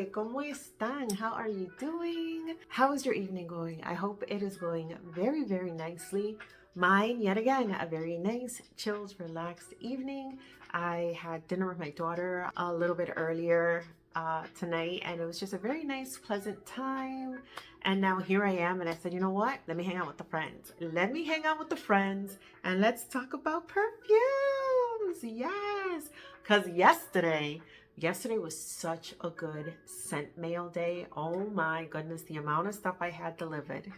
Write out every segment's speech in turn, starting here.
gente, ¿cómo están? How are you doing? How is your evening going? I hope it is going very, very nicely. Mine, yet again, a very nice, chilled, relaxed evening. I had dinner with my daughter a little bit earlier tonight, and it was just a very nice, pleasant time. And now here I am, and I said, you know what? Let me hang out with the friends. Let me hang out with the friends, and let's talk about perfumes. Yes, because yesterday was such a good scent mail day. Oh my goodness, the amount of stuff I had delivered.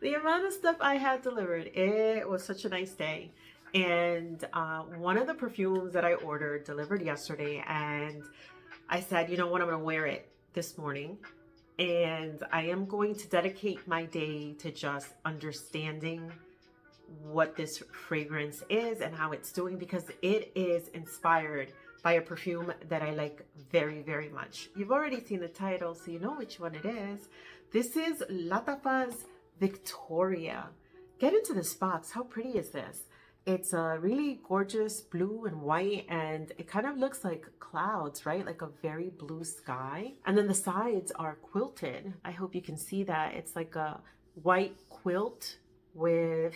The amount of stuff I had delivered. It was such a nice day. And one of the perfumes that I ordered delivered yesterday, and I said, you know what, I'm going to wear it this morning. And I am going to dedicate my day to just understanding what this fragrance is and how it's doing, because it is inspired by a perfume that I like very, very much. You've already seen the title, so you know which one it is. This is Lattafa's Victoria. Get into this box. How pretty is this? It's a really gorgeous blue and white, and it kind of looks like clouds, right? Like a very blue sky. And then the sides are quilted. I hope you can see that. It's like a white quilt with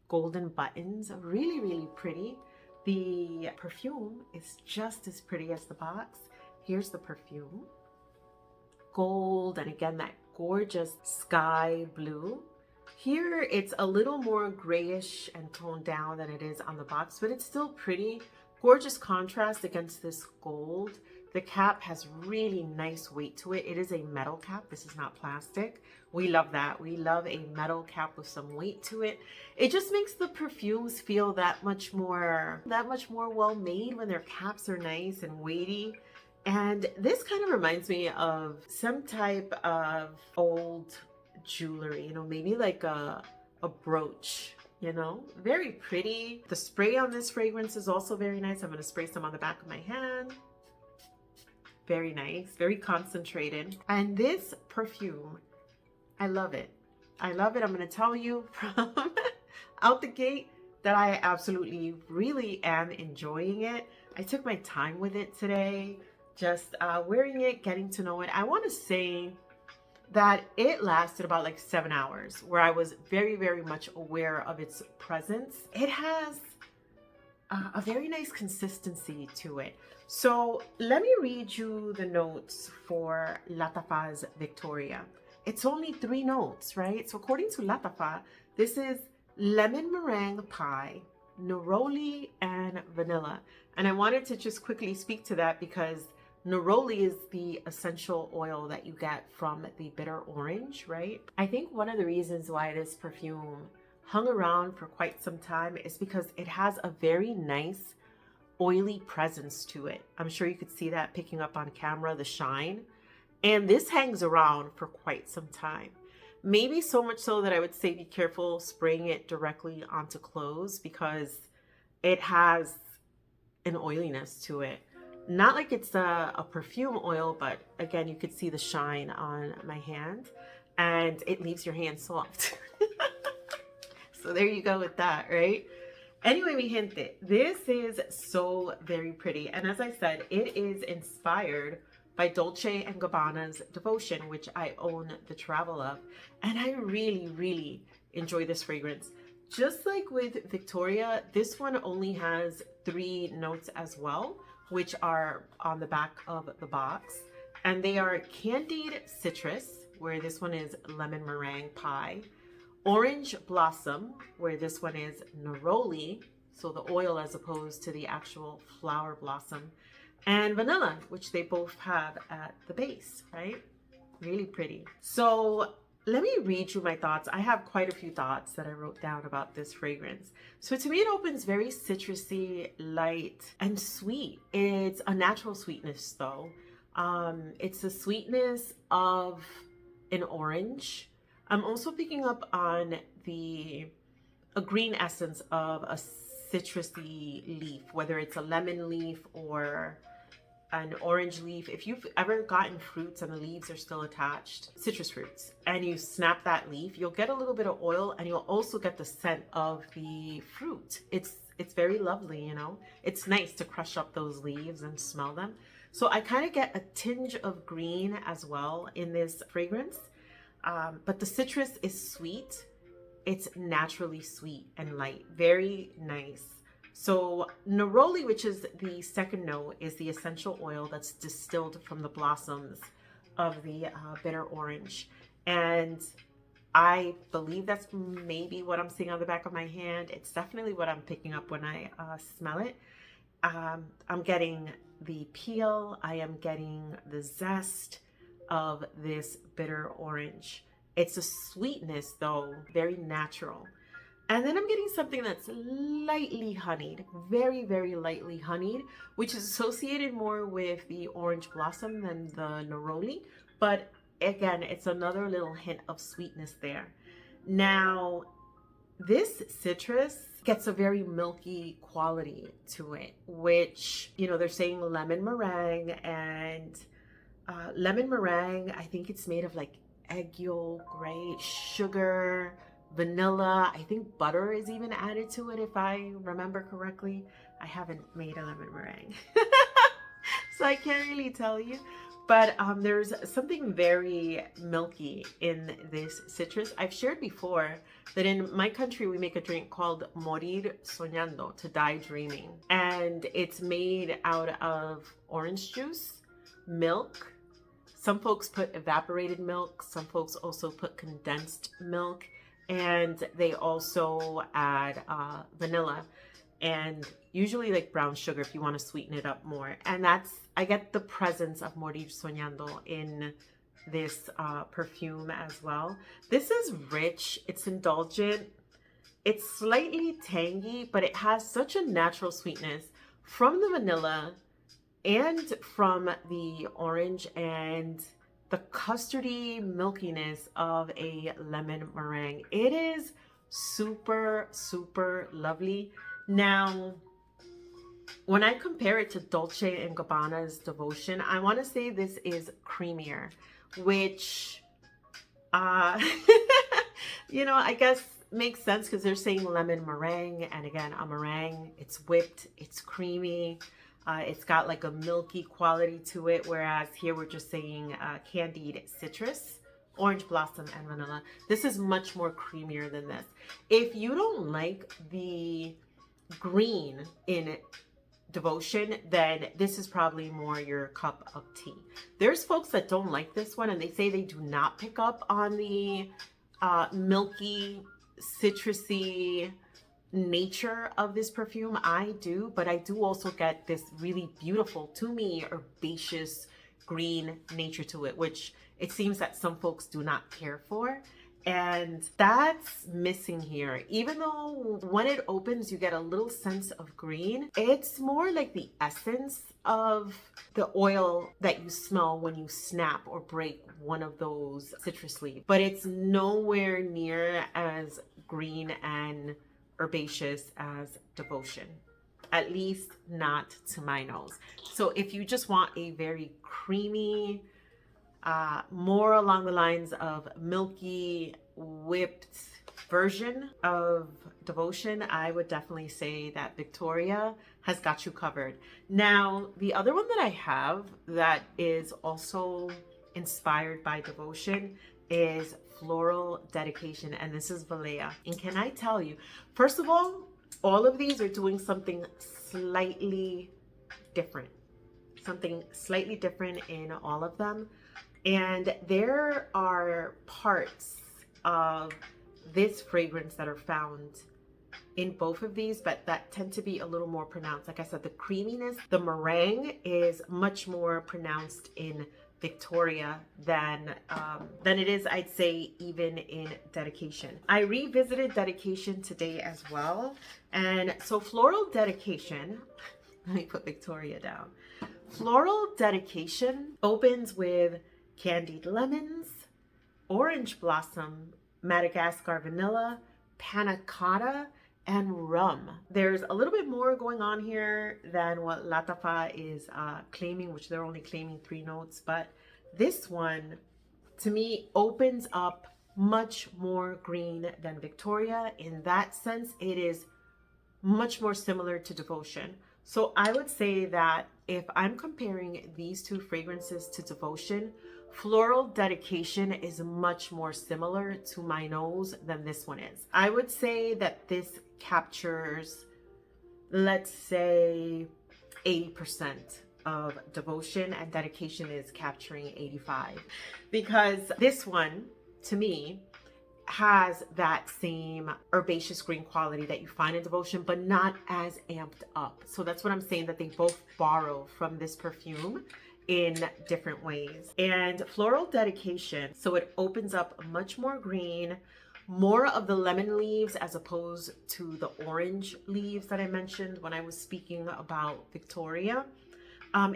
golden buttons. Really, really pretty. The perfume is just as pretty as the box. Here's the perfume. Gold, and again, that gorgeous sky blue. Here, it's a little more grayish and toned down than it is on the box, but it's still pretty. Gorgeous contrast against this gold. The cap has really nice weight to it. It is a metal cap. This is not plastic. We love that. We love a metal cap with some weight to it. It just makes the perfumes feel that much more well made when their caps are nice and weighty. And this kind of reminds me of some type of old jewelry, you know, maybe like a brooch, you know, very pretty. The spray on this fragrance is also very nice. I'm going to spray some on the back of my hand. Very nice, very concentrated. And this perfume, I love it. I love it. I'm going to tell you from out the gate that I absolutely really am enjoying it. I took my time with it today, just wearing it, getting to know it. I want to say that it lasted about like 7 hours, where I was very, very much aware of its presence. It has a very nice consistency to it. So let me read you the notes for Lattafa's Victoria. It's only 3 notes, right? So according to Lattafa, this is lemon meringue pie, neroli, and vanilla. And I wanted to just quickly speak to that because neroli is the essential oil that you get from the bitter orange, right? I think one of the reasons why this perfume hung around for quite some time is because it has a very nice oily presence to it. I'm sure you could see that picking up on camera, the shine. And this hangs around for quite some time. Maybe so much so that I would say be careful spraying it directly onto clothes, because it has an oiliness to it. Not like it's a perfume oil, but again, you could see the shine on my hand, and it leaves your hand soft. So there you go with that, right? Anyway, mi gente, this is so very pretty. And as I said, it is inspired by Dolce & Gabbana's Devotion, which I own the travel of. And I really, really enjoy this fragrance. Just like with Victoria, this one only has 3 notes as well, which are on the back of the box. And they are candied citrus, where this one is lemon meringue pie. Orange blossom, where this one is neroli, so the oil as opposed to the actual flower blossom. And vanilla, which they both have at the base, right? Really pretty. So let me read you my thoughts. I have quite a few thoughts that I wrote down about this fragrance. So to me, it opens very citrusy, light, and sweet. It's a natural sweetness though. It's the sweetness of an orange. I'm also picking up on a green essence of a citrusy leaf, whether it's a lemon leaf or an orange leaf. If you've ever gotten fruits and the leaves are still attached, citrus fruits, and you snap that leaf, you'll get a little bit of oil, and you'll also get the scent of the fruit. It's very lovely, you know. It's nice to crush up those leaves and smell them. So I kind of get a tinge of green as well in this fragrance. But the citrus is sweet. It's naturally sweet and light, very nice. So neroli, which is the second note, is the essential oil that's distilled from the blossoms of the bitter orange. And I believe that's maybe what I'm seeing on the back of my hand. It's definitely what I'm picking up when I smell it. I'm getting the peel. I am getting the zest of this bitter orange. It's a sweetness though, very natural. And then I'm getting something that's lightly honeyed, very, very lightly honeyed, which is associated more with the orange blossom than the neroli. But again, it's another little hint of sweetness there. Now, this citrus gets a very milky quality to it, which, you know, they're saying lemon meringue, and lemon meringue, I think it's made of like egg yolk, right? Sugar, vanilla. I think butter is even added to it if I remember correctly. I haven't made a lemon meringue, so I can't really tell you. But there's something very milky in this citrus. I've shared before that in my country we make a drink called morir soñando, to die dreaming. And it's made out of orange juice, milk. Some folks put evaporated milk. Some folks also put condensed milk. And they also add vanilla. And usually like brown sugar if you want to sweeten it up more. And that's, I get the presence of morir soñando in this perfume as well. This is rich, it's indulgent, it's slightly tangy, but it has such a natural sweetness from the vanilla and from the orange and the custardy milkiness of a lemon meringue. It is super, super lovely. Now, when I compare it to Dolce & Gabbana's Devotion, I want to say this is creamier, which, you know, I guess makes sense because they're saying lemon meringue. And again, a meringue, it's whipped, it's creamy. It's got like a milky quality to it, whereas here we're just saying candied citrus, orange blossom, and vanilla. This is much more creamier than this. If you don't like the green in Devotion, then this is probably more your cup of tea. There's folks that don't like this one and they say they do not pick up on the milky, citrusy nature of this perfume. I do, but I do also get this really beautiful, to me, herbaceous green nature to it, which it seems that some folks do not care for. And that's missing here. Even though when it opens, you get a little sense of green, it's more like the essence of the oil that you smell when you snap or break one of those citrus leaves. But it's nowhere near as green and herbaceous as Devotion. At least not to my nose. So if you just want a very creamy, more along the lines of milky, whipped version of Devotion, I would definitely say that Victoria has got you covered. Now, the other one that I have that is also inspired by Devotion is Floral Dedication, and this is Volare. And can I tell you, first of all of these are doing something slightly different. Something slightly different in all of them. And there are parts of this fragrance that are found in both of these, but that tend to be a little more pronounced. Like I said, the creaminess, the meringue is much more pronounced in Victoria than it is, I'd say, even in Dedication. I revisited Dedication today as well. And so Floral Dedication, let me put Victoria down. Floral Dedication opens with candied lemons, orange blossom, Madagascar vanilla, panna cotta, and rum. There's a little bit more going on here than what Lattafa is claiming, which they're only claiming 3 notes. But this one, to me, opens up much more green than Victoria. In that sense, it is much more similar to Devotion. So I would say that if I'm comparing these two fragrances to Devotion, Floral Dedication is much more similar to my nose than this one is. I would say that this captures, let's say, 80% of Devotion, and Dedication is capturing 85. Because this one, to me, has that same herbaceous green quality that you find in Devotion, but not as amped up. So that's what I'm saying, that they both borrow from this perfume in different ways. And Floral Dedication, so it opens up much more green, more of the lemon leaves as opposed to the orange leaves that I mentioned when I was speaking about Victoria.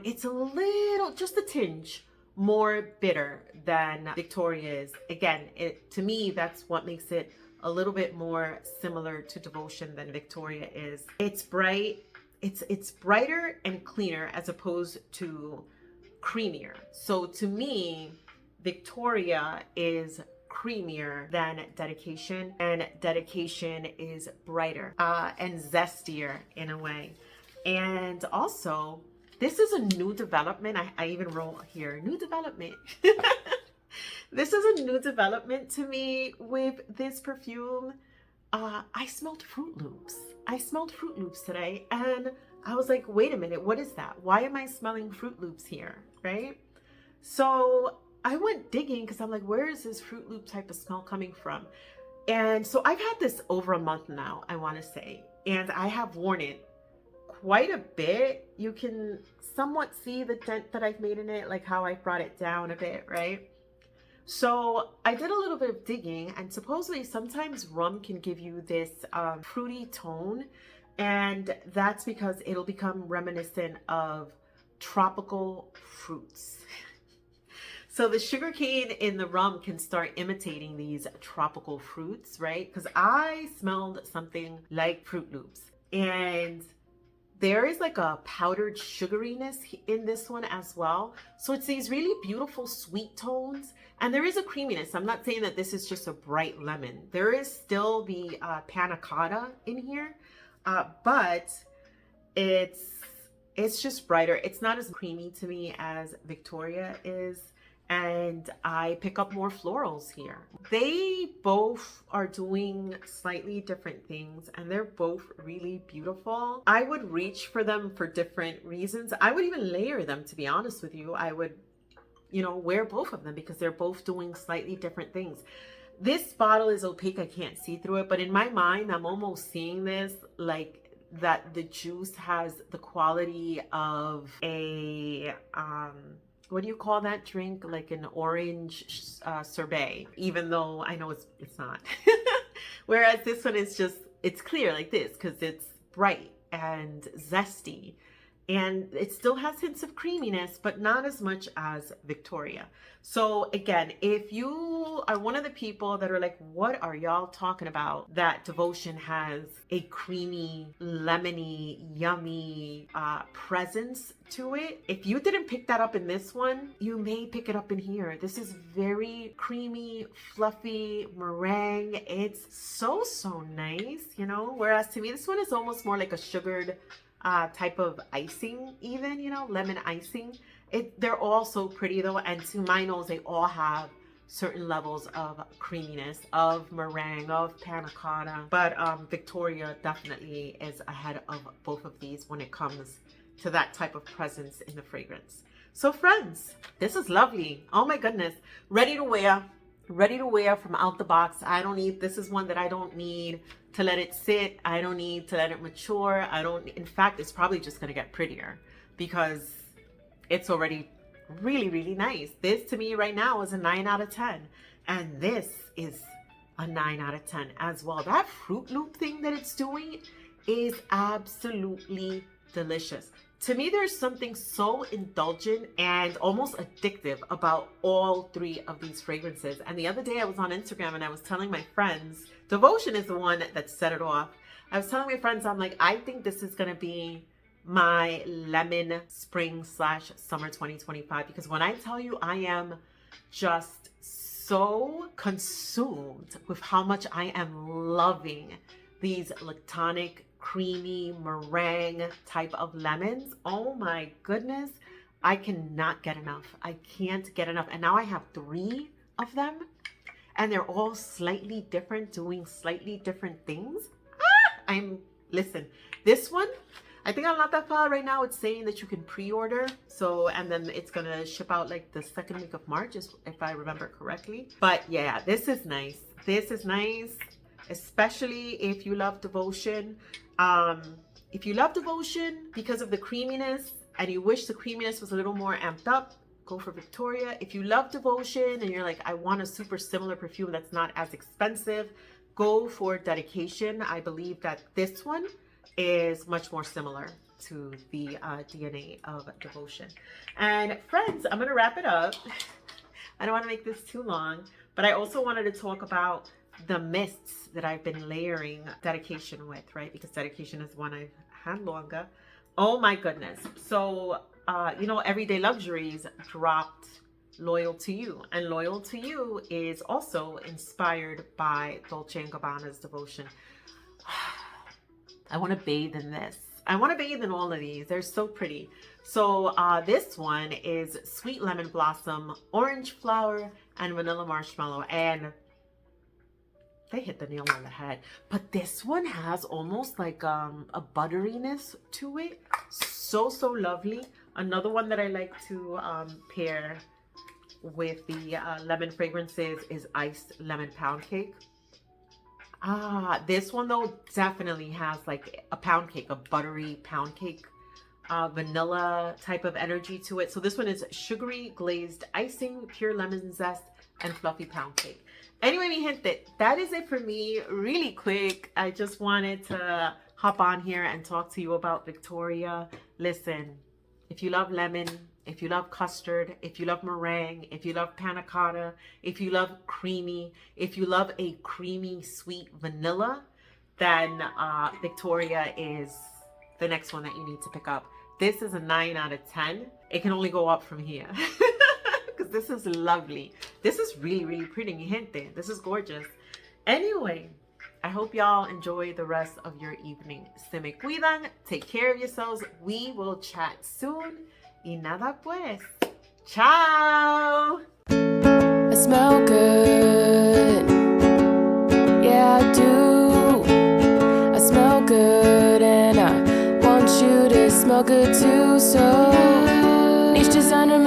It's a little, just a tinge more bitter than Victoria is. Again, to me, that's what makes it a little bit more similar to Devotion than Victoria is. It's bright, it's brighter and cleaner as opposed to creamier. So to me, Victoria is creamier than Dedication, and Dedication is brighter and zestier in a way. And also, this is a new development. I even wrote here, new development. This is a new development to me with this perfume. I smelled Fruit Loops. I smelled Fruit Loops today, and I was like, wait a minute, what is that? Why am I smelling Fruit Loops here, right? So I went digging because I'm like, where is this Fruit Loop type of smell coming from? And so I've had this over a month now, I want to say, and I have worn it quite a bit. You can somewhat see the dent that I've made in it, like how I brought it down a bit, right? So I did a little bit of digging, and supposedly sometimes rum can give you this fruity tone, and that's because it'll become reminiscent of tropical fruits. So the sugarcane in the rum can start imitating these tropical fruits, right? Because I smelled something like Fruit Loops, and there is like a powdered sugariness in this one as well. So it's these really beautiful sweet tones, and there is a creaminess. I'm not saying that this is just a bright lemon. There is still the panna cotta in here, but it's just brighter. It's not as creamy to me as Victoria is. And I pick up more florals here. They both are doing slightly different things, and they're both really beautiful. I would reach for them for different reasons. I would even layer them, to be honest with you. I would, wear both of them because they're both doing slightly different things. This bottle is opaque. I can't see through it, but in my mind, I'm almost seeing this like that the juice has the quality of a, what do you call that drink? Like an orange sorbet, even though I know it's not. Whereas this one is just, it's clear like this because it's bright and zesty. And it still has hints of creaminess, but not as much as Victoria. So again, if you are one of the people that are like, what are y'all talking about? That Devotion has a creamy, lemony, yummy presence to it. If you didn't pick that up in this one, you may pick it up in here. This is very creamy, fluffy meringue. It's so nice, Whereas to me, this one is almost more like a sugared type of icing, even, lemon icing. They're all so pretty though, and to my nose, they all have certain levels of creaminess, of meringue, of panna cotta. But Victoria definitely is ahead of both of these when it comes to that type of presence in the fragrance. So friends, this is lovely. Oh my goodness. Ready to wear from out the box. This is one that I don't need to let it sit. I don't need to let it mature. In fact, it's probably just going to get prettier because it's already really nice. This to me right now is a 9 out of 10. And this is a 9 out of 10 as well. That Fruit Loop thing that it's doing is absolutely delicious. To me, there's something so indulgent and almost addictive about all three of these fragrances. And the other day I was on Instagram and I was telling my friends, Devotion is the one that set it off. I was telling my friends, I'm like, I think this is going to be my lemon spring/summer 2025. Because when I tell you, I am just so consumed with how much I am loving these lactonic creamy meringue type of lemons. Oh my goodness. I cannot get enough. I can't get enough. And now I have 3 of them. And they're all slightly different, doing slightly different things. Listen, this one, I think on Lattafa right now, it's saying that you can pre-order. So, and then it's going to ship out like the 2nd week of March, if I remember correctly. But yeah, this is nice. This is nice, especially if you love devotion. If you love devotion because of the creaminess and you wish the creaminess was a little more amped up, go for Victoria. If you love devotion and you're like, I want a super similar perfume that's not as expensive, go for Dedication. I believe that this one is much more similar to the DNA of devotion. And friends, I'm gonna wrap it up. I don't want to make this too long, but I also wanted to talk about the mists that I've been layering Dedication with, right? Because Dedication is one I've had longer. Oh my goodness. So you know, Everyday Luxuries dropped Loyal to You, and Loyal to You is also inspired by Dolce & Gabbana's Devotion. I want to bathe in this. I want to bathe in all of these. They're so pretty. So this one is Sweet Lemon Blossom, Orange Flower, and Vanilla Marshmallow, and they hit the nail on the head. But this one has almost like a butteriness to it. So lovely. Another one that I like to pair with the lemon fragrances is Iced Lemon Pound Cake. This one though definitely has like a pound cake, a buttery pound cake, vanilla type of energy to it. So this one is sugary glazed icing, pure lemon zest, and fluffy pound cake. Anyway, mi gente, that is it for me. Really quick. I just wanted to hop on here and talk to you about Victoria. Listen, if you love lemon, if you love custard, if you love meringue, if you love panna cotta, if you love creamy, if you love a creamy sweet vanilla, then Victoria is the next one that you need to pick up. This is a 9 out of 10. It can only go up from here. Because this is lovely. This is really pretty, mi gente. This is gorgeous. Anyway, I hope y'all enjoy the rest of your evening. Se me cuidan. Take care of yourselves. We will chat soon. Y nada pues. Ciao. I smell good. Yeah, I do. I smell good and I want you to smell good too. So each designer